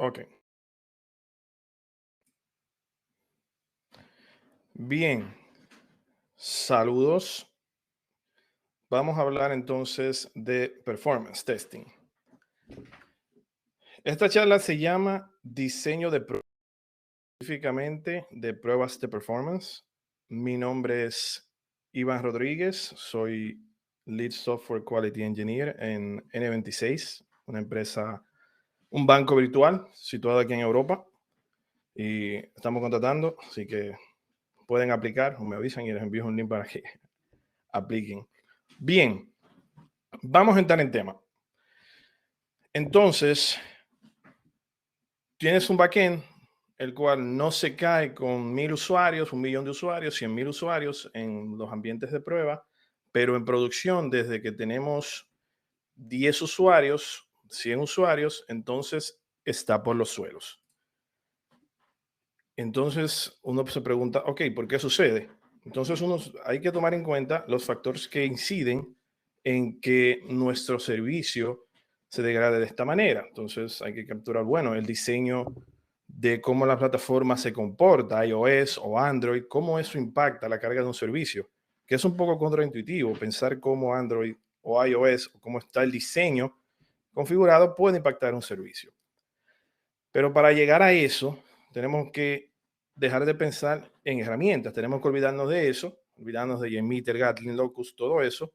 Ok. Bien. Saludos. Vamos a hablar entonces de performance testing. Esta charla se llama diseño de específicamente de pruebas de performance. Mi nombre es Iván Rodríguez. Soy Lead Software Quality Engineer en N26, una empresa, un banco virtual situado aquí en Europa. Y estamos contratando, así que pueden aplicar o me avisan y les envío un link para que apliquen. Bien, vamos a entrar en tema. Entonces, tienes un backend, el cual no se cae con 1000 usuarios, 1 millón de usuarios, 100,000 usuarios en los ambientes de prueba, pero en producción, desde que tenemos 10 usuarios, 100 usuarios, entonces está por los suelos. Entonces, uno se pregunta, ok, ¿por qué sucede? Entonces, hay que tomar en cuenta los factores que inciden en que nuestro servicio se degrade de esta manera. Entonces, hay que capturar, bueno, el diseño de cómo la plataforma se comporta, iOS o Android, cómo eso impacta la carga de un servicio, que es un poco contraintuitivo pensar cómo Android o iOS, o cómo está el diseño configurado, puede impactar un servicio. Pero para llegar a eso, tenemos que dejar de pensar en herramientas, tenemos que olvidarnos de eso, olvidarnos de JMeter, Gatling, Locus, todo eso,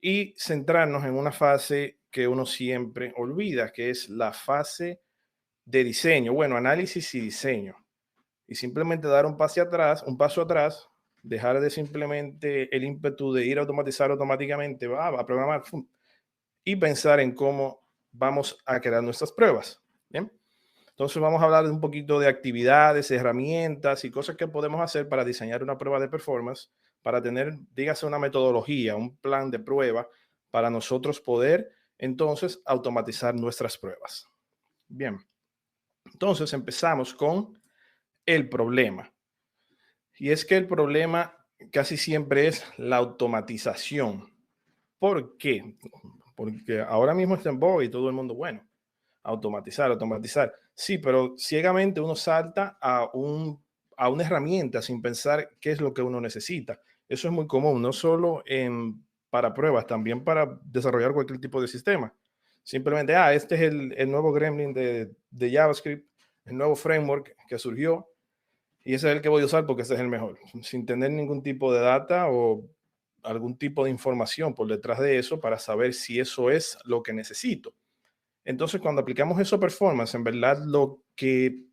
y centrarnos en una fase que uno siempre olvida, que es la fase de diseño, bueno, análisis y diseño. Y simplemente dar un paso atrás, dejar de simplemente el ímpetu de ir a automatizar automáticamente, va a programar y pensar en cómo vamos a crear nuestras pruebas. ¿Bien? Entonces vamos a hablar de un poquito de actividades, herramientas y cosas que podemos hacer para diseñar una prueba de performance, para tener, dígase, una metodología, un plan de prueba para nosotros poder entonces automatizar nuestras pruebas. Bien, entonces empezamos con el problema. Y es que el problema casi siempre es la automatización. ¿Por qué? Porque ahora mismo está en boga y todo el mundo, bueno, automatizar, automatizar. Sí, pero ciegamente uno salta a una herramienta sin pensar qué es lo que uno necesita. Eso es muy común, no solo para pruebas, también para desarrollar cualquier tipo de sistema. Simplemente, este es el nuevo Gremlin de JavaScript, el nuevo framework que surgió, y ese es el que voy a usar porque ese es el mejor, sin tener ningún tipo de data o algún tipo de información por detrás de eso para saber si eso es lo que necesito. Entonces, cuando aplicamos eso a performance, en verdad lo que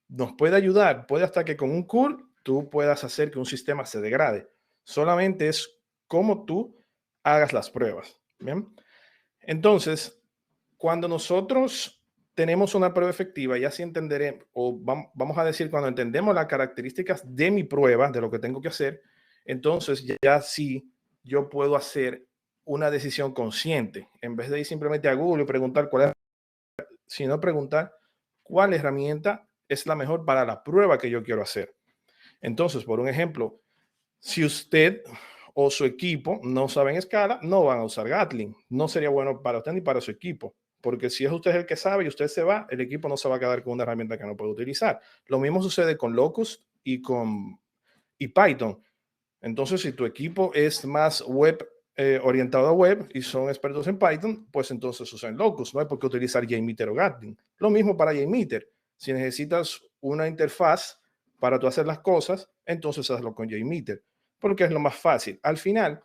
nos puede ayudar, puede hasta que con un curl tú puedas hacer que un sistema se degrade. Solamente es cómo tú hagas las pruebas. ¿Bien? Entonces, cuando nosotros tenemos una prueba efectiva, ya sí entenderé, o vamos a decir, cuando entendemos las características de mi prueba, de lo que tengo que hacer, entonces ya sí yo puedo hacer una decisión consciente, en vez de ir simplemente a Google y preguntar cuál es, sino preguntar cuál herramienta es la mejor para la prueba que yo quiero hacer. Entonces, por un ejemplo, si usted o su equipo no saben escala, no van a usar Gatling. No sería bueno para usted ni para su equipo, porque si es usted el que sabe y usted se va, el equipo no se va a quedar con una herramienta que no puede utilizar. Lo mismo sucede con Locust y Python. Entonces, si tu equipo es más web orientado a web y son expertos en Python, pues entonces usan Locust. No hay por qué utilizar JMeter o Gatling. Lo mismo para JMeter. Si necesitas una interfaz para tú hacer las cosas, entonces hazlo con JMeter, porque es lo más fácil. Al final,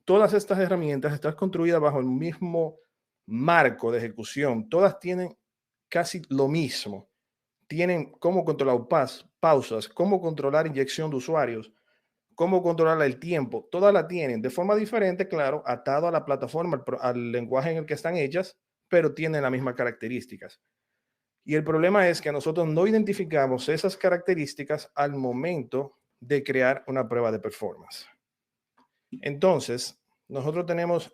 todas estas herramientas están construidas bajo el mismo marco de ejecución. Todas tienen casi lo mismo. Tienen cómo controlar pausas, cómo controlar inyección de usuarios, cómo controlar el tiempo. Todas la tienen de forma diferente, claro, atado a la plataforma, al lenguaje en el que están hechas, pero tienen las mismas características. Y el problema es que nosotros no identificamos esas características al momento de crear una prueba de performance. Entonces, nosotros tenemos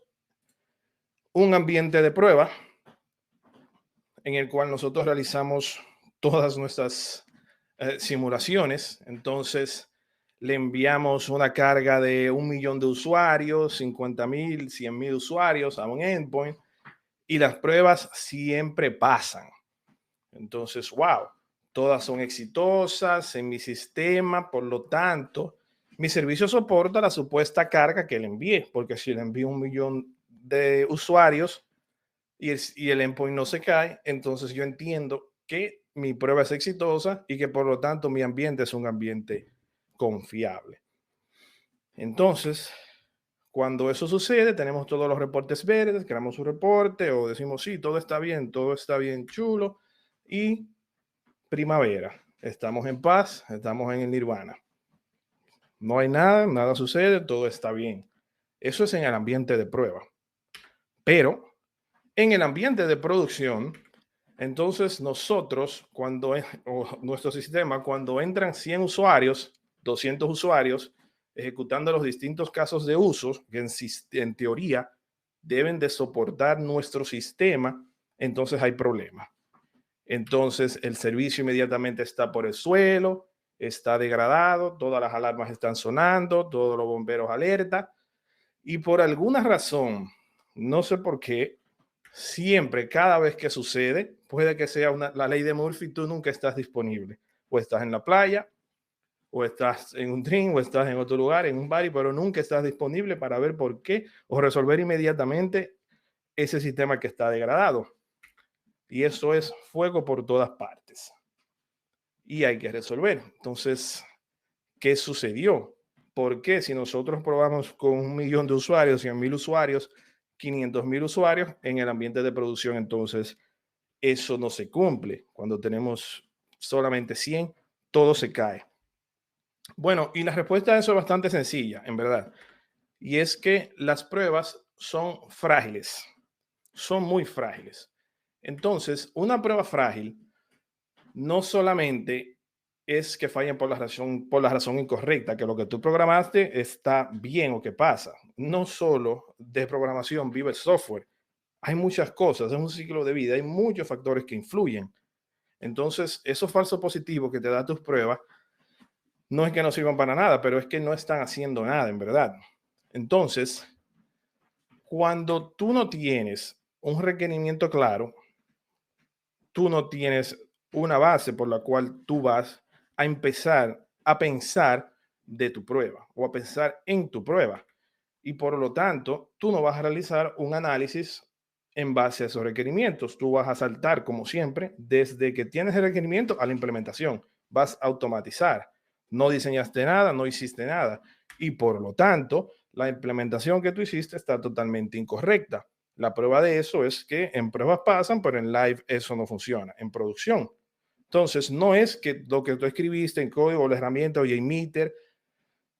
un ambiente de prueba en el cual nosotros realizamos todas nuestras simulaciones. Entonces, le enviamos una carga de 1 millón de usuarios, 50,000, 100,000 usuarios a un endpoint y las pruebas siempre pasan. Entonces, wow, todas son exitosas en mi sistema, por lo tanto, mi servicio soporta la supuesta carga que le envié, porque si le envío 1 millón de usuarios y el endpoint no se cae, entonces yo entiendo que mi prueba es exitosa y que por lo tanto mi ambiente es un ambiente confiable. Entonces, cuando eso sucede, tenemos todos los reportes verdes, creamos un reporte o decimos, sí, todo está bien chulo y primavera. Estamos en paz, estamos en el nirvana. No hay nada, nada sucede, todo está bien. Eso es en el ambiente de prueba. Pero en el ambiente de producción, entonces nosotros, o nuestro sistema, cuando entran 100 usuarios, 200 usuarios, ejecutando los distintos casos de uso que en teoría deben de soportar nuestro sistema, entonces hay problema. Entonces el servicio inmediatamente está por el suelo, está degradado, todas las alarmas están sonando, todos los bomberos alerta y por alguna razón, no sé por qué, siempre, cada vez que sucede, puede que sea la ley de Murphy, tú nunca estás disponible. O estás en la playa, o estás en un drink, o estás en otro lugar, en un bar, pero nunca estás disponible para ver por qué o resolver inmediatamente ese sistema que está degradado. Y eso es fuego por todas partes. Y hay que resolver. Entonces, ¿qué sucedió? ¿Por qué si nosotros probamos con 1 millón de usuarios, 100,000 usuarios, 500,000 usuarios en el ambiente de producción, entonces eso no se cumple? Cuando tenemos solamente 100, todo se cae. Bueno, y la respuesta a eso es bastante sencilla, en verdad. Y es que las pruebas son frágiles, son muy frágiles. Entonces, una prueba frágil no solamente es que fallen por la razón incorrecta, que lo que tú programaste está bien o que pasa. No solo de programación vive el software. Hay muchas cosas, es un ciclo de vida, hay muchos factores que influyen. Entonces, esos falsos positivos que te da tus pruebas, no es que no sirvan para nada, pero es que no están haciendo nada en verdad. Entonces, cuando tú no tienes un requerimiento claro, tú no tienes una base por la cual tú vas a empezar a pensar de tu prueba o a pensar en tu prueba. Y por lo tanto, tú no vas a realizar un análisis en base a esos requerimientos. Tú vas a saltar, como siempre, desde que tienes el requerimiento a la implementación. Vas a automatizar. No diseñaste nada, no hiciste nada. Y por lo tanto, la implementación que tú hiciste está totalmente incorrecta. La prueba de eso es que en pruebas pasan, pero en live eso no funciona, en producción. Entonces, no es que lo que tú escribiste en código o la herramienta o JMeter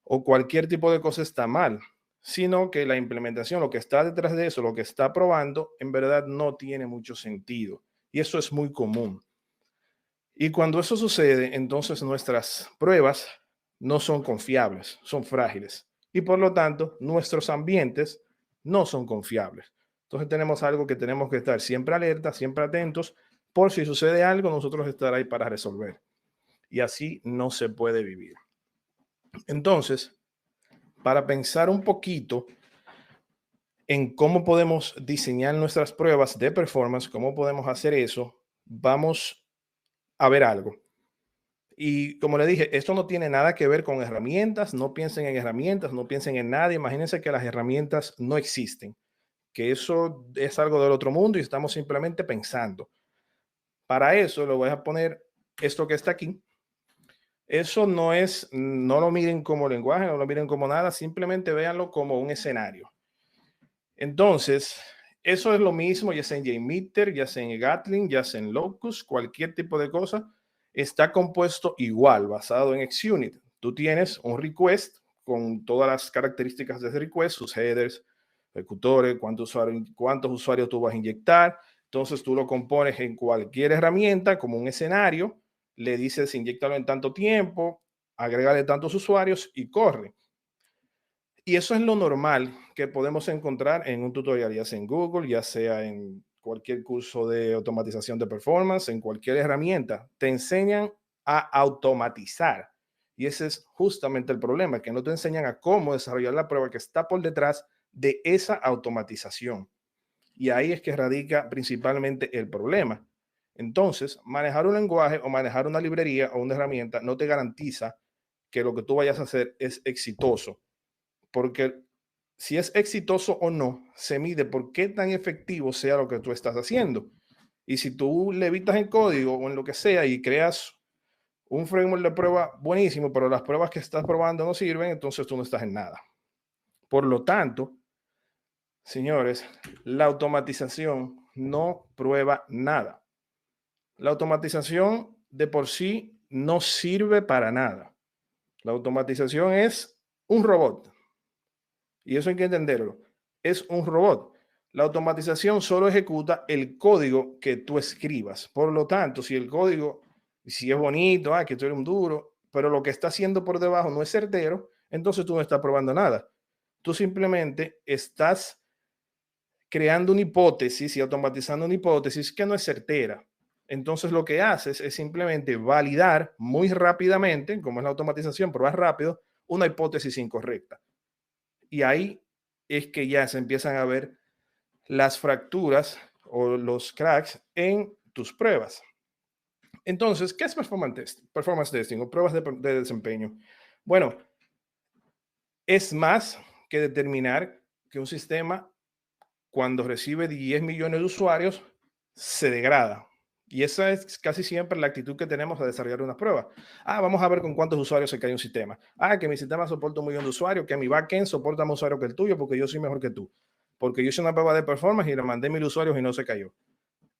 o cualquier tipo de cosa está mal, sino que la implementación, lo que está detrás de eso, lo que está probando, en verdad no tiene mucho sentido. Y eso es muy común. Y cuando eso sucede, entonces nuestras pruebas no son confiables, son frágiles. Y por lo tanto, nuestros ambientes no son confiables. Entonces tenemos algo que tenemos que estar siempre alerta, siempre atentos, por si sucede algo, nosotros estar ahí para resolver. Y así no se puede vivir. Entonces, para pensar un poquito en cómo podemos diseñar nuestras pruebas de performance, cómo podemos hacer eso, vamos a ver algo. Y como le dije, esto no tiene nada que ver con herramientas, no piensen en herramientas, no piensen en nadie, imagínense que las herramientas no existen, que eso es algo del otro mundo y estamos simplemente pensando. Para eso le voy a poner esto que está aquí. Eso no lo miren como lenguaje, no lo miren como nada, simplemente véanlo como un escenario. Entonces, eso es lo mismo, ya sea en JMeter, ya sea en Gatling, ya sea en Locus, cualquier tipo de cosa, está compuesto igual, basado en XUnit. Tú tienes un request con todas las características de ese request, sus headers, ejecutores, cuántos usuarios tú vas a inyectar. Entonces, tú lo compones en cualquier herramienta como un escenario, le dices inyectarlo en tanto tiempo, agrégale tantos usuarios y corre. Y eso es lo normal que podemos encontrar en un tutorial, ya sea en Google, ya sea en cualquier curso de automatización de performance, en cualquier herramienta. Te enseñan a automatizar. Y ese es justamente el problema, que no te enseñan a cómo desarrollar la prueba que está por detrás de esa automatización. Y ahí es que radica principalmente el problema. Entonces, manejar un lenguaje o manejar una librería o una herramienta no te garantiza que lo que tú vayas a hacer es exitoso, porque si es exitoso o no, se mide por qué tan efectivo sea lo que tú estás haciendo. Y si tú le evitas en código o en lo que sea y creas un framework de prueba buenísimo, pero las pruebas que estás probando no sirven, entonces tú no estás en nada. Por lo tanto, señores, la automatización no prueba nada. La automatización de por sí no sirve para nada. La automatización es un robot. Y eso hay que entenderlo. Es un robot. La automatización solo ejecuta el código que tú escribas. Por lo tanto, si el código, si es bonito, que tú eres un duro, pero lo que está haciendo por debajo no es certero, entonces tú no estás probando nada. Tú simplemente estás creando una hipótesis y automatizando una hipótesis que no es certera. Entonces lo que haces es simplemente validar muy rápidamente, como es la automatización, probar rápido, una hipótesis incorrecta. Y ahí es que ya se empiezan a ver las fracturas o los cracks en tus pruebas. Entonces, ¿qué es performance testing o pruebas de desempeño? Bueno, es más que determinar que un sistema, cuando recibe 10 millones de usuarios, se degrada. Y esa es casi siempre la actitud que tenemos a desarrollar una prueba. Vamos a ver con cuántos usuarios se cae un sistema. Que mi sistema soporta 1 millón de usuarios, que mi backend soporta más usuarios que el tuyo porque yo soy mejor que tú. Porque yo hice una prueba de performance y le mandé 1000 usuarios y no se cayó.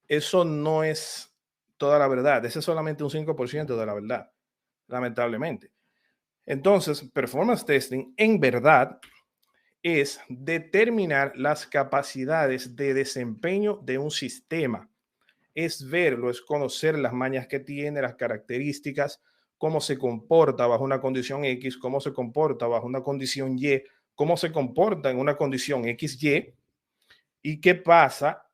Eso no es toda la verdad. Ese es solamente un 5% de la verdad, lamentablemente. Entonces, performance testing en verdad es determinar las capacidades de desempeño de un sistema. Es verlo, es conocer las mañas que tiene, las características, cómo se comporta bajo una condición X, cómo se comporta bajo una condición Y, cómo se comporta en una condición XY y qué pasa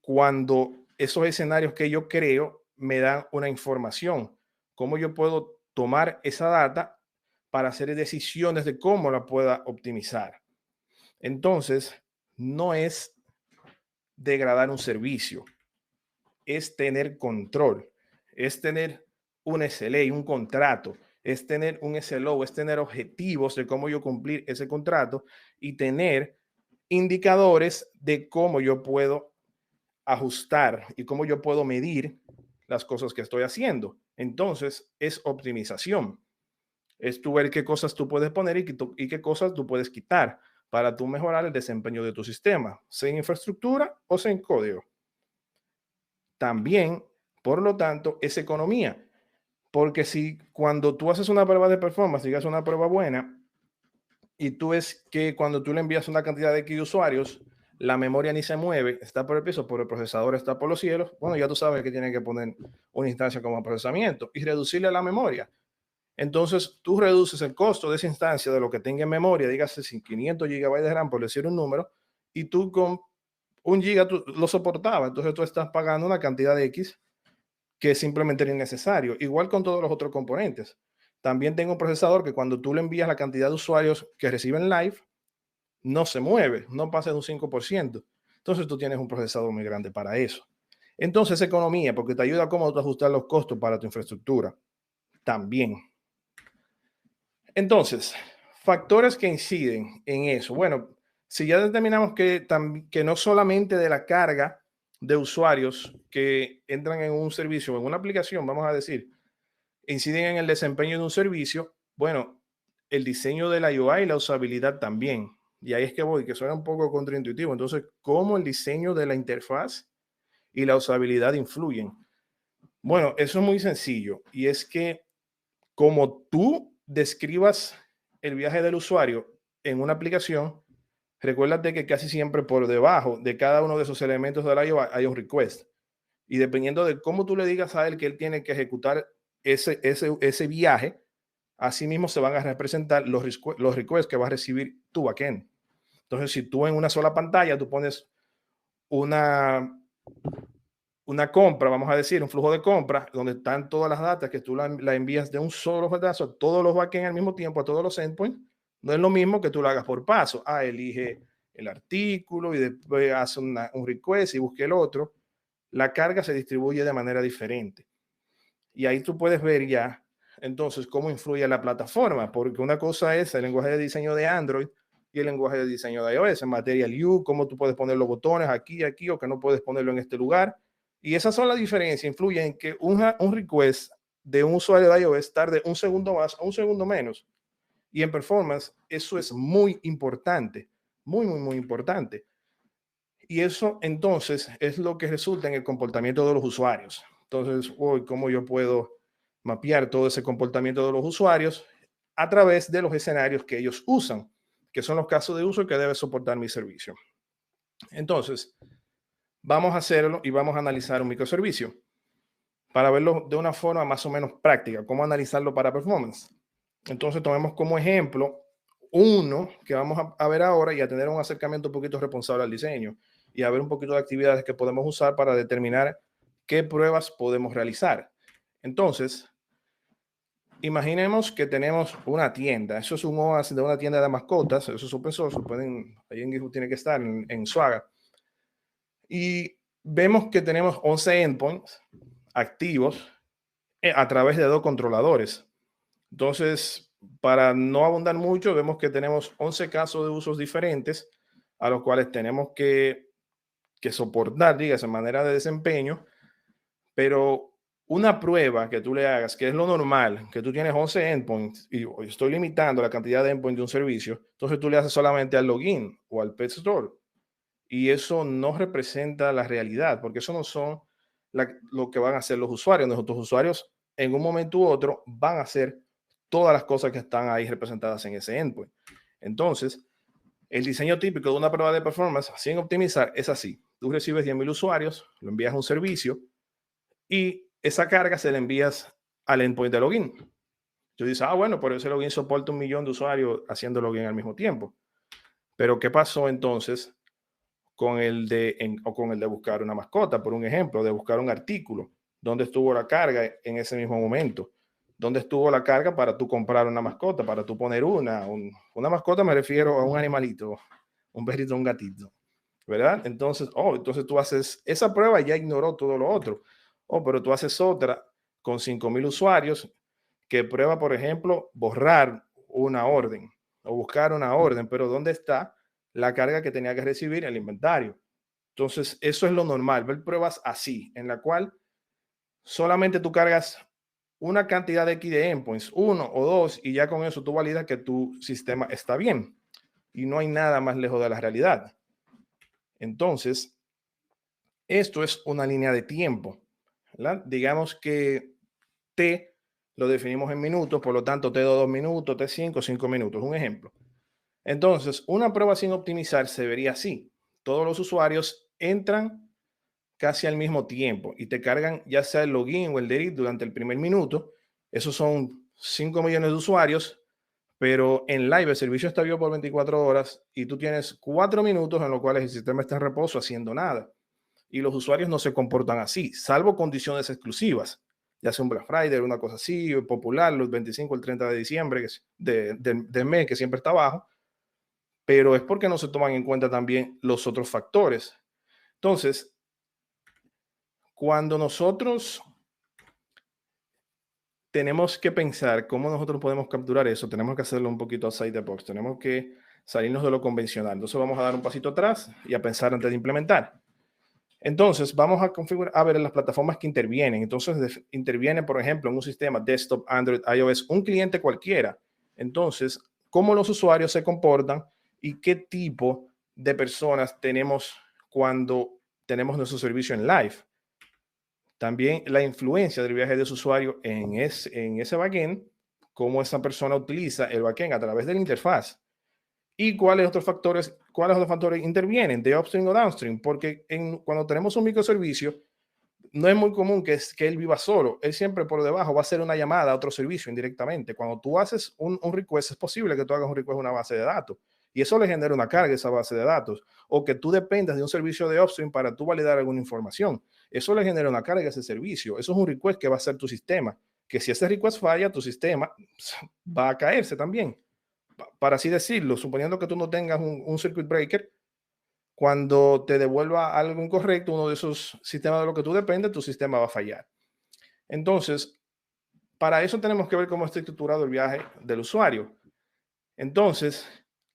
cuando esos escenarios que yo creo me dan una información, cómo yo puedo tomar esa data para hacer decisiones de cómo la pueda optimizar. Entonces, no es degradar un servicio, es tener control, es tener un SLA, un contrato, es tener un SLO, es tener objetivos de cómo yo cumplir ese contrato y tener indicadores de cómo yo puedo ajustar y cómo yo puedo medir las cosas que estoy haciendo. Entonces, es optimización. Es tú ver qué cosas tú puedes poner y qué cosas tú puedes quitar para tú mejorar el desempeño de tu sistema, sea en infraestructura o sea en código. También, por lo tanto, es economía. Porque si cuando tú haces una prueba de performance, digas una prueba buena, y tú ves que cuando tú le envías una cantidad de X de usuarios, la memoria ni se mueve, está por el piso, pero el procesador está por los cielos, bueno, ya tú sabes que tiene que poner una instancia como procesamiento y reducirle la memoria. Entonces, tú reduces el costo de esa instancia de lo que tenga en memoria, dígase 500 GB de RAM, por decir un número, y tú con 1 GB tú lo soportaba. Entonces, tú estás pagando una cantidad de X que simplemente era innecesario. Igual con todos los otros componentes. También tengo un procesador que cuando tú le envías la cantidad de usuarios que reciben live, no se mueve, no pasa de un 5%. Entonces, tú tienes un procesador muy grande para eso. Entonces, economía, porque te ayuda a cómo tú ajustar los costos para tu infraestructura. También. Entonces, factores que inciden en eso. Bueno, si ya determinamos que no solamente de la carga de usuarios que entran en un servicio o en una aplicación, vamos a decir, inciden en el desempeño de un servicio, bueno, el diseño de la UI y la usabilidad también. Y ahí es que voy, que suena un poco contraintuitivo. Entonces, ¿cómo el diseño de la interfaz y la usabilidad influyen? Bueno, eso es muy sencillo y es que como tú describas el viaje del usuario en una aplicación, recuérdate que casi siempre por debajo de cada uno de esos elementos de la UI hay un request. Y dependiendo de cómo tú le digas a él que él tiene que ejecutar ese viaje, así mismo se van a representar los requests que va a recibir tu backend. Entonces, si tú en una sola pantalla, tú pones una compra, vamos a decir, un flujo de compra, donde están todas las datas que tú la envías de un solo pedazo a todos los backends al mismo tiempo, a todos los endpoints, no es lo mismo que tú lo hagas por paso. Elige el artículo y después hace un request y busque el otro. la carga se distribuye de manera diferente. Y ahí tú puedes ver ya entonces cómo influye la plataforma, porque una cosa es el lenguaje de diseño de Android y el lenguaje de diseño de iOS, en Material You, cómo tú puedes poner los botones aquí, aquí, o que no puedes ponerlo en este lugar. Y esas son las diferencias, influyen en que un request de un usuario de iOS tarde un segundo más o un segundo menos. Y en performance, eso es muy importante, muy, muy, muy importante. Y eso entonces es lo que resulta en el comportamiento de los usuarios. Entonces, hoy, ¿cómo yo puedo mapear todo ese comportamiento de los usuarios a través de los escenarios que ellos usan, que son los casos de uso que debe soportar mi servicio? Entonces, vamos a hacerlo y vamos a analizar un microservicio para verlo de una forma más o menos práctica, cómo analizarlo para performance. Entonces, tomemos como ejemplo uno que vamos a ver ahora y a tener un acercamiento un poquito responsable al diseño y a ver un poquito de actividades que podemos usar para determinar qué pruebas podemos realizar. Entonces, imaginemos que tenemos una tienda. Eso es un OAS de una tienda de mascotas. Eso es open source. Pueden, ahí en GitHub tiene que estar en Swagger. Y vemos que tenemos 11 endpoints activos a través de 2 controladores. Entonces, para no abundar mucho, vemos que tenemos 11 casos de usos diferentes a los cuales tenemos que soportar, digas, en manera de desempeño, pero una prueba que tú le hagas, que es lo normal, que tú tienes 11 endpoints y estoy limitando la cantidad de endpoints de un servicio, entonces tú le haces solamente al login o al pet store. Y eso no representa la realidad, porque eso no son lo que van a hacer los usuarios. Nuestros usuarios en un momento u otro van a hacer todas las cosas que están ahí representadas en ese endpoint. Entonces, el diseño típico de una prueba de performance sin optimizar es así. Tú recibes 10,000 usuarios, lo envías a un servicio y esa carga se la envías al endpoint de login. Tú dices, bueno, pero ese login soporta 1,000,000 de usuarios haciendo login al mismo tiempo. Pero ¿qué pasó entonces con con el de buscar una mascota, por un ejemplo, de buscar un artículo? ¿Dónde estuvo la carga en ese mismo momento? ¿Dónde estuvo la carga para tú comprar una mascota, para tú poner una mascota? Me refiero a un animalito, un perrito, un gatito, ¿verdad? Entonces, entonces tú haces esa prueba y ya ignoró todo lo otro. Pero tú haces otra con 5,000 usuarios que prueba, por ejemplo, borrar una orden o buscar una orden, pero ¿dónde está la carga que tenía que recibir el inventario? Entonces, eso es lo normal, ver pruebas así, en la cual solamente tú cargas una cantidad de X de endpoints, 1 o 2, y ya con eso tú validas que tu sistema está bien. Y no hay nada más lejos de la realidad. Entonces, esto es una línea de tiempo, ¿verdad? Digamos que T lo definimos en minutos, por lo tanto, T2 2 minutos, T5 5 minutos, un ejemplo. Entonces, una prueba sin optimizar se vería así. Todos los usuarios entran casi al mismo tiempo y te cargan ya sea el login o el delete durante el primer minuto. Esos son 5 millones de usuarios, pero en live el servicio está vivo por 24 horas y tú tienes 4 minutos en los cuales el sistema está en reposo haciendo nada. Y los usuarios no se comportan así, salvo condiciones exclusivas, ya sea un Black Friday, una cosa así, popular, los 25, el 30 de diciembre del mes, que siempre está bajo, pero es porque no se toman en cuenta también los otros factores. Entonces, cuando nosotros tenemos que pensar cómo nosotros podemos capturar eso, tenemos que hacerlo un poquito outside the box, tenemos que salirnos de lo convencional. Entonces vamos a dar un pasito atrás y a pensar antes de implementar. Entonces vamos a configurar, a ver las plataformas que intervienen. Entonces interviene, por ejemplo, en un sistema desktop, Android, iOS, un cliente cualquiera. Entonces, cómo los usuarios se comportan y qué tipo de personas tenemos cuando tenemos nuestro servicio en live. También la influencia del viaje de su usuario en ese backend, cómo esa persona utiliza el backend a través de la interfaz. ¿Y cuáles otros factores intervienen, de upstream o downstream? Porque cuando tenemos un microservicio, no es muy común que él viva solo. Él siempre por debajo va a hacer una llamada a otro servicio indirectamente. Cuando tú haces un request, es posible que tú hagas un request a una base de datos. Y eso le genera una carga a esa base de datos. O que tú dependas de un servicio de upstream para tú validar alguna información. Eso le genera una carga a ese servicio. Eso es un request que va a hacer tu sistema. Que si ese request falla, tu sistema va a caerse también. Para así decirlo, suponiendo que tú no tengas un circuit breaker, cuando te devuelva algo incorrecto, uno de esos sistemas de lo que tú dependes, tu sistema va a fallar. Entonces, para eso tenemos que ver cómo está estructurado el viaje del usuario. Entonces,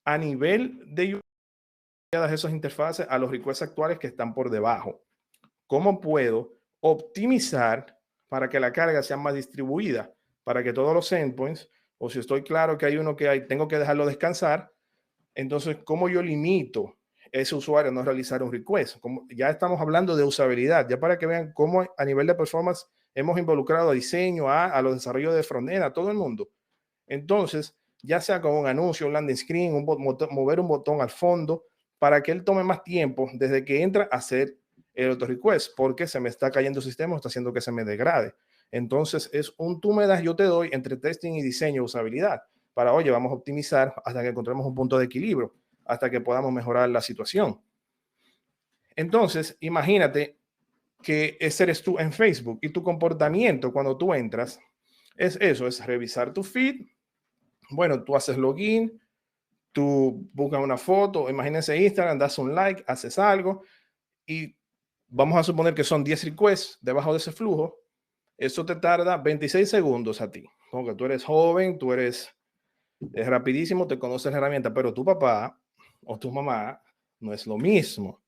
a nivel de esas interfaces a los requests actuales que están por debajo. ¿Cómo puedo optimizar para que la carga sea más distribuida? Para que todos los endpoints, o si estoy claro que hay uno que tengo que dejarlo descansar, entonces, ¿cómo yo limito ese usuario a no realizar un request? Como ya estamos hablando de usabilidad, ya para que vean cómo a nivel de performance hemos involucrado a diseño, a los desarrollos de frontend, a todo el mundo. Entonces, ya sea con un anuncio, un landing screen, mover un botón al fondo, para que él tome más tiempo desde que entra a hacer el auto request, porque se me está cayendo el sistema, está haciendo que se me degrade. Entonces, es un tú me das, yo te doy entre testing y diseño, usabilidad, para, oye, vamos a optimizar hasta que encontremos un punto de equilibrio, hasta que podamos mejorar la situación. Entonces, imagínate que ese eres tú en Facebook y tu comportamiento cuando tú entras es eso, es revisar tu feed. Bueno, tú haces login, tú buscas una foto, imagínense Instagram, das un like, haces algo y vamos a suponer que son 10 requests debajo de ese flujo. Eso te tarda 26 segundos a ti, porque tú eres joven, tú eres es rapidísimo, te conoces la herramienta, pero tu papá o tu mamá no es lo mismo.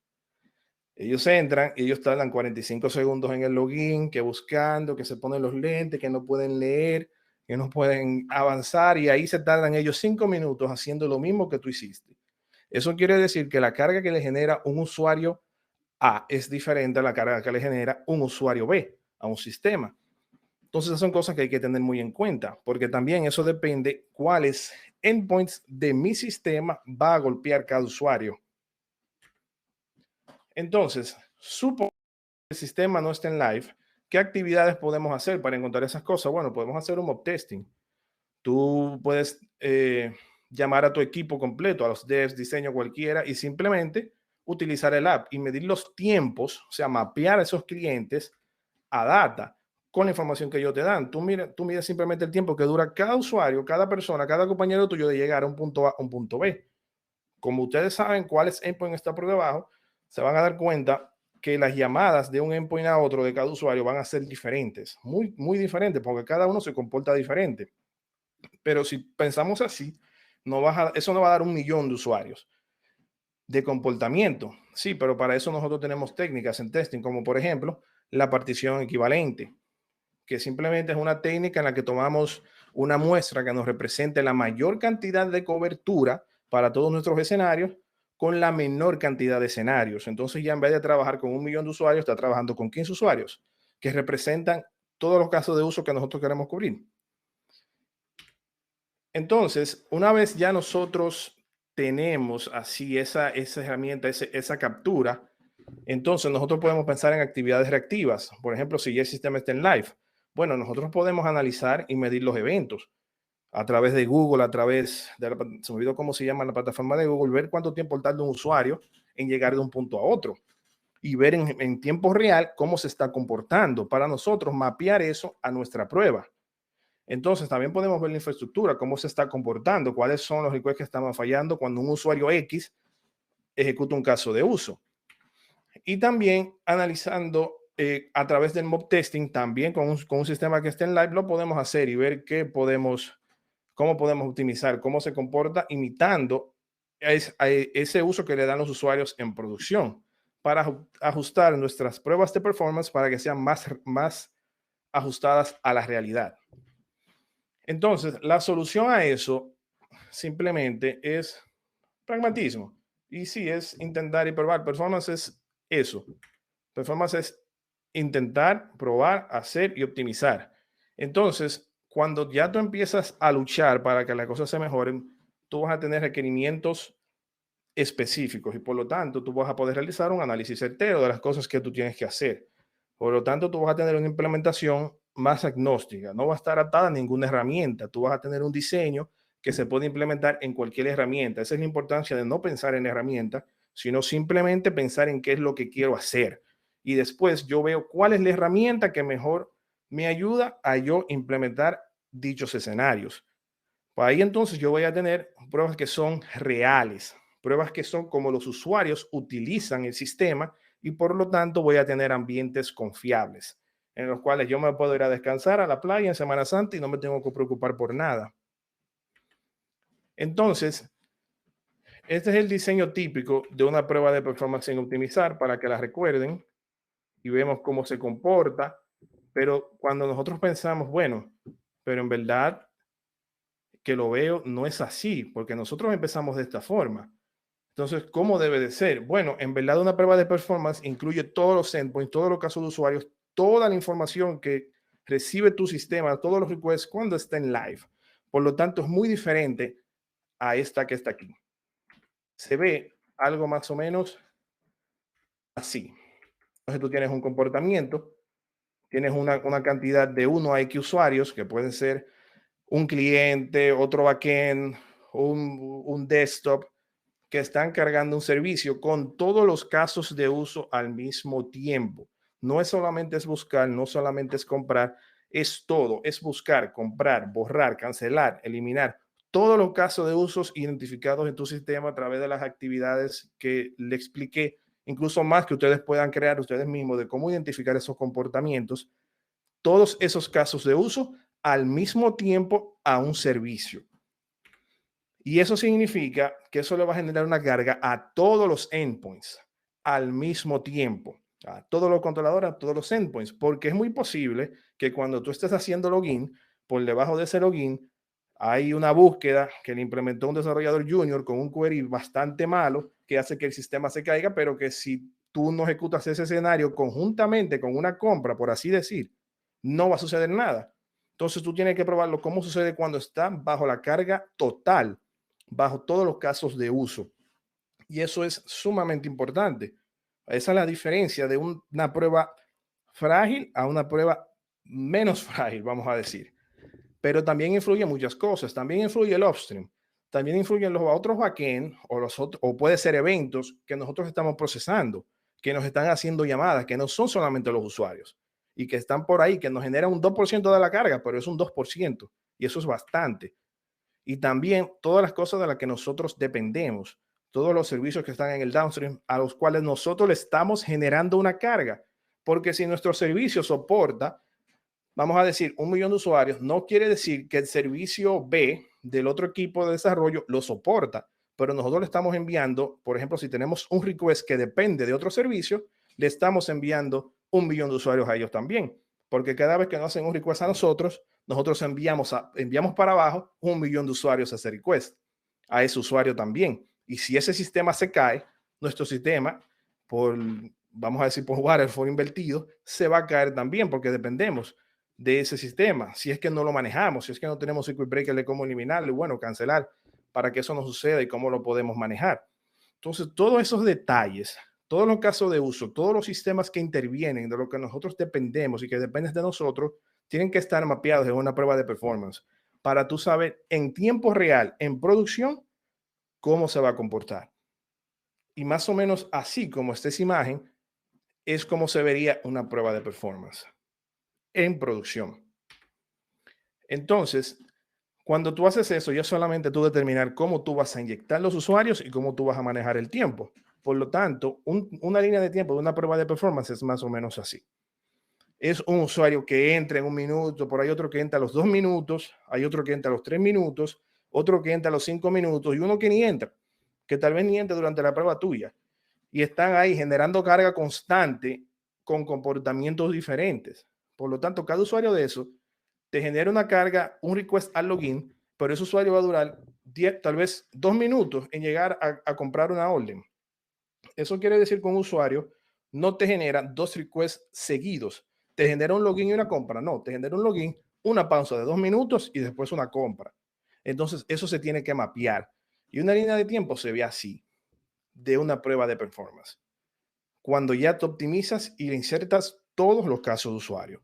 Ellos entran y ellos tardan 45 segundos en el login, que buscando, que se ponen los lentes, que no pueden leer, que no pueden avanzar y ahí se tardan ellos 5 minutos haciendo lo mismo que tú hiciste. Eso quiere decir que la carga que le genera un usuario A es diferente a la carga que le genera un usuario B a un sistema. Entonces, esas son cosas que hay que tener muy en cuenta, porque también eso depende cuáles endpoints de mi sistema va a golpear cada usuario. Entonces, supongo que el sistema no está en live. ¿Qué actividades podemos hacer para encontrar esas cosas? Bueno, podemos hacer un mock testing. Tú puedes llamar a tu equipo completo, a los devs, diseño, cualquiera, y simplemente utilizar el app y medir los tiempos, o sea, mapear a esos clientes a data con la información que ellos te dan. Tú mides simplemente el tiempo que dura cada usuario, cada persona, cada compañero tuyo de llegar a un punto A a un punto B. Como ustedes saben cuáles endpoint está por debajo, se van a dar cuenta que las llamadas de un endpoint a otro de cada usuario van a ser diferentes, muy, muy diferentes, porque cada uno se comporta diferente. Pero si pensamos así, eso no va a dar 1 millón de usuarios de comportamiento. Sí, pero para eso nosotros tenemos técnicas en testing, como por ejemplo la partición equivalente, que simplemente es una técnica en la que tomamos una muestra que nos represente la mayor cantidad de cobertura para todos nuestros escenarios con la menor cantidad de escenarios. Entonces ya en vez de trabajar con 1 millón de usuarios, está trabajando con 15 usuarios que representan todos los casos de uso que nosotros queremos cubrir. Entonces, una vez ya nosotros tenemos así esa herramienta, esa captura, entonces nosotros podemos pensar en actividades reactivas. Por ejemplo, si ya el sistema está en live, bueno, nosotros podemos analizar y medir los eventos a través de Google, a través de se me olvidó cómo se llama la plataforma de Google, ver cuánto tiempo tarda un usuario en llegar de un punto a otro y ver en tiempo real cómo se está comportando para nosotros mapear eso a nuestra prueba. Entonces, también podemos ver la infraestructura, cómo se está comportando, cuáles son los requests que están fallando cuando un usuario X ejecuta un caso de uso. Y también analizando a través del mock testing, también con un sistema que esté en live, lo podemos hacer y ver cómo podemos optimizar, cómo se comporta imitando a ese uso que le dan los usuarios en producción para ajustar nuestras pruebas de performance para que sean más ajustadas a la realidad. Entonces, la solución a eso simplemente es pragmatismo. Y sí, es intentar y probar. Performance es eso. Performance es intentar, probar, hacer y optimizar. Entonces, cuando ya tú empiezas a luchar para que las cosas se mejoren, tú vas a tener requerimientos específicos y por lo tanto tú vas a poder realizar un análisis certero de las cosas que tú tienes que hacer. Por lo tanto, tú vas a tener una implementación más agnóstica, no va a estar atada a ninguna herramienta, tú vas a tener un diseño que se puede implementar en cualquier herramienta. Esa es la importancia de no pensar en herramientas, sino simplemente pensar en qué es lo que quiero hacer. Y después yo veo cuál es la herramienta que mejor me ayuda a yo implementar dichos escenarios. Pues ahí entonces yo voy a tener pruebas que son reales, pruebas que son como los usuarios utilizan el sistema y por lo tanto voy a tener ambientes confiables en los cuales yo me puedo ir a descansar a la playa en Semana Santa y no me tengo que preocupar por nada. Entonces, este es el diseño típico de una prueba de performance sin optimizar para que la recuerden y vemos cómo se comporta. Pero cuando nosotros pensamos, bueno, pero en verdad que lo veo no es así, porque nosotros empezamos de esta forma. Entonces, ¿cómo debe de ser? Bueno, en verdad una prueba de performance incluye todos los endpoints, todos los casos de usuarios, toda la información que recibe tu sistema, todos los requests cuando está en live. Por lo tanto, es muy diferente a esta que está aquí. Se ve algo más o menos así. Entonces tú tienes un comportamiento, tienes una cantidad de 1 a X usuarios, que pueden ser un cliente, otro backend, un desktop, que están cargando un servicio con todos los casos de uso al mismo tiempo. No es solamente es buscar, no solamente es comprar, es todo, es buscar, comprar, borrar, cancelar, eliminar todos los casos de usos identificados en tu sistema a través de las actividades que le expliqué, incluso más que ustedes puedan crear ustedes mismos de cómo identificar esos comportamientos, todos esos casos de uso al mismo tiempo a un servicio. Y eso significa que eso le va a generar una carga a todos los endpoints al mismo tiempo, a todos los controladores, a todos los endpoints, porque es muy posible que cuando tú estés haciendo login, por debajo de ese login hay una búsqueda que le implementó un desarrollador junior con un query bastante malo que hace que el sistema se caiga, pero que si tú no ejecutas ese escenario conjuntamente con una compra, por así decir, no va a suceder nada. Entonces tú tienes que probarlo cómo sucede cuando está bajo la carga total, bajo todos los casos de uso. Y eso es sumamente importante. Esa es la diferencia de una prueba frágil a una prueba menos frágil, vamos a decir. Pero también influyen muchas cosas. También influye el upstream. También influyen los otros backend o puede ser eventos que nosotros estamos procesando, que nos están haciendo llamadas, que no son solamente los usuarios y que están por ahí, que nos generan un 2% de la carga, pero es un 2% y eso es bastante. Y también todas las cosas de las que nosotros dependemos, todos los servicios que están en el downstream a los cuales nosotros le estamos generando una carga. Porque si nuestro servicio soporta, vamos a decir, 1 millón de usuarios, no quiere decir que el servicio B del otro equipo de desarrollo lo soporta, pero nosotros le estamos enviando, por ejemplo, si tenemos un request que depende de otro servicio, le estamos enviando 1 millón de usuarios a ellos también, porque cada vez que nos hacen un request a nosotros, nosotros enviamos para abajo 1 millón de usuarios a ese request, a ese usuario también. Y si ese sistema se cae, nuestro sistema, vamos a decir, por waterfall invertido, se va a caer también porque dependemos de ese sistema. Si es que no lo manejamos, si es que no tenemos circuit breaker de cómo eliminarlo, bueno, cancelar para que eso no suceda y cómo lo podemos manejar. Entonces, todos esos detalles, todos los casos de uso, todos los sistemas que intervienen de lo que nosotros dependemos y que dependen de nosotros, tienen que estar mapeados en una prueba de performance para tú saber en tiempo real, en producción, cómo se va a comportar. Y más o menos así como esta imagen, es como se vería una prueba de performance en producción. Entonces, cuando tú haces eso, ya solamente tú determinar cómo tú vas a inyectar los usuarios y cómo tú vas a manejar el tiempo. Por lo tanto, una línea de tiempo de una prueba de performance es más o menos así. Es un usuario que entra en 1 minuto, por ahí otro que entra a los 2 minutos, hay otro que entra a los 3 minutos, otro que entra a los 5 minutos y uno que ni entra, que tal vez ni entra durante la prueba tuya. Y están ahí generando carga constante con comportamientos diferentes. Por lo tanto, cada usuario de eso te genera una carga, un request al login, pero ese usuario va a durar 10, tal vez 2 minutos en llegar a comprar una orden. Eso quiere decir que un usuario no te genera 2 requests seguidos. Te genera un login y una compra. No, te genera un login, una pausa de 2 minutos y después una compra. Entonces, eso se tiene que mapear. Y una línea de tiempo se ve así, de una prueba de performance. Cuando ya te optimizas y le insertas todos los casos de usuario.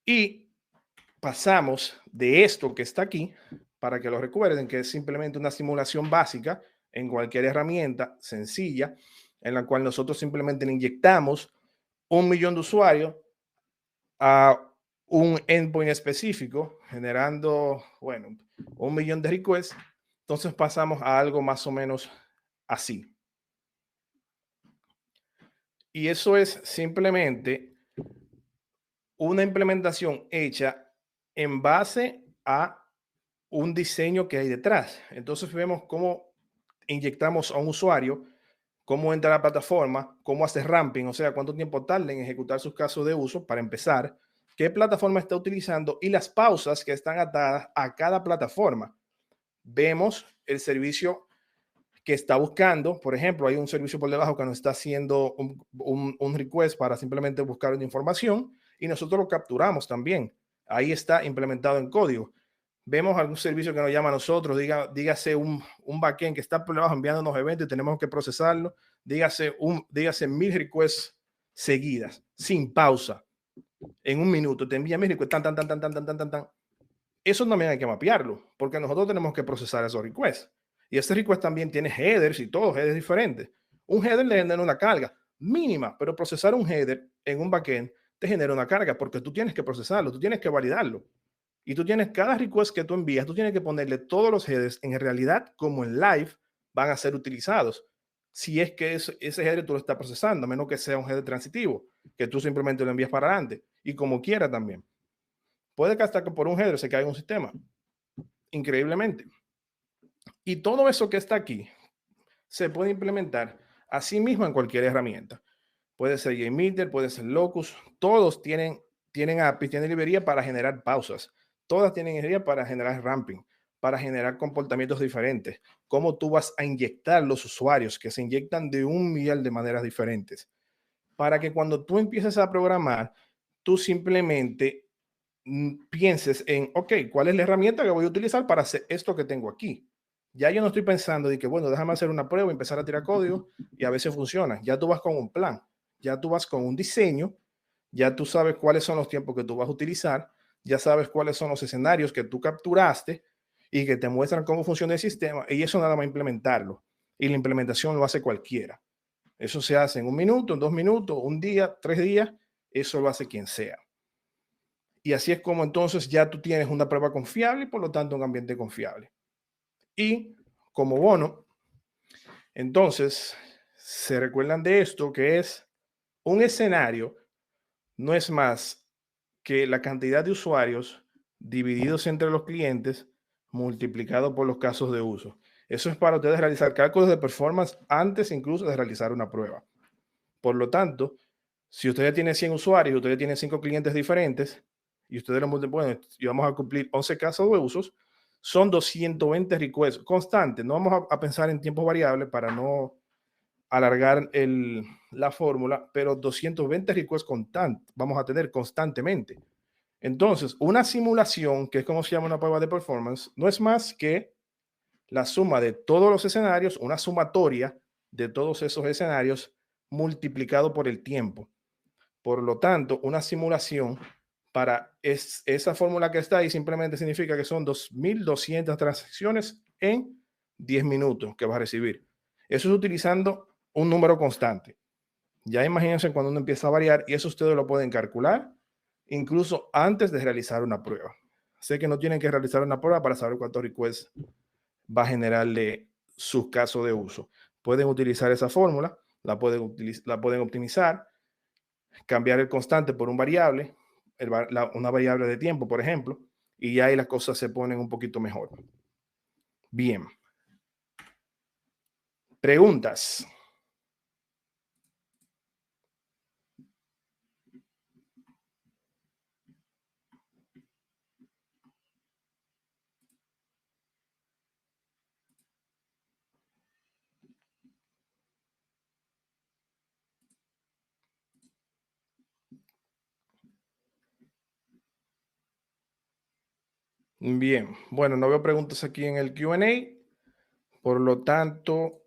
Y pasamos de esto que está aquí, para que lo recuerden, que es simplemente una simulación básica en cualquier herramienta sencilla, en la cual nosotros simplemente le inyectamos 1 millón de usuarios a un endpoint específico, generando, bueno, 1 millón de requests, Entonces pasamos a algo más o menos así. Y eso es simplemente una implementación hecha en base a un diseño que hay detrás. Entonces vemos cómo inyectamos a un usuario, cómo entra a la plataforma, cómo hace ramping, o sea, cuánto tiempo tarda en ejecutar sus casos de uso para empezar, qué plataforma está utilizando y las pausas que están atadas a cada plataforma. Vemos el servicio que está buscando. Por ejemplo, hay un servicio por debajo que nos está haciendo un request para simplemente buscar una información y nosotros lo capturamos también. Ahí está implementado en código. Vemos algún servicio que nos llama a nosotros, dígase un backend que está por debajo enviando unos eventos y tenemos que procesarlo, dígase 1000 requests seguidas, sin pausa, en un minuto, te envía 1000 requests, tan, tan, tan, tan, tan, tan, tan, tan, tan. Eso también hay que mapearlo, porque nosotros tenemos que procesar esos requests. Y ese request también tiene headers y todos headers diferentes. Un header le genera una carga mínima, pero procesar un header en un backend te genera una carga porque tú tienes que procesarlo, tú tienes que validarlo. Y tú tienes cada request que tú envías, tú tienes que ponerle todos los headers en realidad como en live van a ser utilizados. Si es que ese header tú lo estás procesando, a menos que sea un header transitivo, que tú simplemente lo envías para adelante y como quiera también. Puede que hasta que por un header se caiga un sistema, increíblemente. Y todo eso que está aquí se puede implementar así mismo en cualquier herramienta. Puede ser JMeter, puede ser Locus, todos tienen APIs, tienen librería para generar pausas. Todas tienen librería para generar ramping, para generar comportamientos diferentes. Cómo tú vas a inyectar los usuarios que se inyectan de un millón de maneras diferentes. Para que cuando tú empieces a programar, tú simplemente pienses en, ok, ¿cuál es la herramienta que voy a utilizar para hacer esto que tengo aquí? Ya yo no estoy pensando de que, bueno, déjame hacer una prueba, empezar a tirar código y a veces funciona. Ya tú vas con un plan, ya tú vas con un diseño, ya tú sabes cuáles son los tiempos que tú vas a utilizar, ya sabes cuáles son los escenarios que tú capturaste y que te muestran cómo funciona el sistema y eso nada más implementarlo. Y la implementación lo hace cualquiera. Eso se hace en un minuto, en 2 minutos, un día, 3 días, eso lo hace quien sea. Y así es como entonces ya tú tienes una prueba confiable y por lo tanto un ambiente confiable. Y como bono, entonces se recuerdan de esto que es un escenario, no es más que la cantidad de usuarios divididos entre los clientes multiplicado por los casos de uso. Eso es para ustedes realizar cálculos de performance antes incluso de realizar una prueba. Por lo tanto, si usted ya tiene 100 usuarios, usted ya tiene 5 clientes diferentes y ustedes lo multiplican, bueno, y vamos a cumplir 11 casos de usos, son 220 requests constantes. No vamos a pensar en tiempo variable para no alargar la fórmula, pero 220 requests constantes vamos a tener constantemente. Entonces, una simulación, que es como se llama una prueba de performance, no es más que la suma de todos los escenarios, una sumatoria de todos esos escenarios multiplicado por el tiempo. Por lo tanto, una simulación para esa fórmula que está ahí simplemente significa que son 2200 transacciones en 10 minutos que vas a recibir. Eso es utilizando un número constante. Ya imagínense cuando uno empieza a variar y eso ustedes lo pueden calcular incluso antes de realizar una prueba. Sé que no tienen que realizar una prueba para saber cuántos requests va a generarle sus casos de uso. Pueden utilizar esa fórmula, la pueden optimizar, cambiar el constante por un variable, una variable de tiempo, por ejemplo, y ya ahí las cosas se ponen un poquito mejor. Bien. Preguntas. Bien, bueno, no veo preguntas aquí en el Q&A, por lo tanto,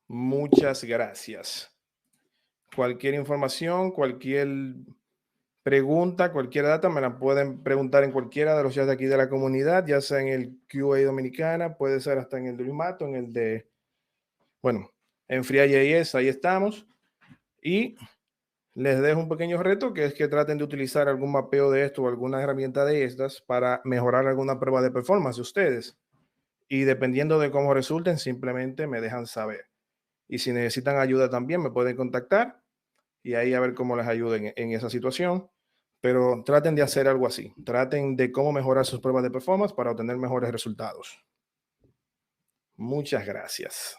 muchas gracias. Cualquier información, cualquier pregunta, cualquier data, me la pueden preguntar en cualquiera de los chats de aquí de la comunidad, ya sea en el QA Dominicana, puede ser hasta en el de Luis Mato, en el de, bueno, en FreeJS, ahí estamos. Y Les dejo un pequeño reto, que es que traten de utilizar algún mapeo de esto o alguna herramienta de estas para mejorar alguna prueba de performance de ustedes. Y dependiendo de cómo resulten, simplemente me dejan saber. Y si necesitan ayuda también, me pueden contactar y ahí a ver cómo les ayuden en esa situación. Pero traten de hacer algo así. Traten de cómo mejorar sus pruebas de performance para obtener mejores resultados. Muchas gracias.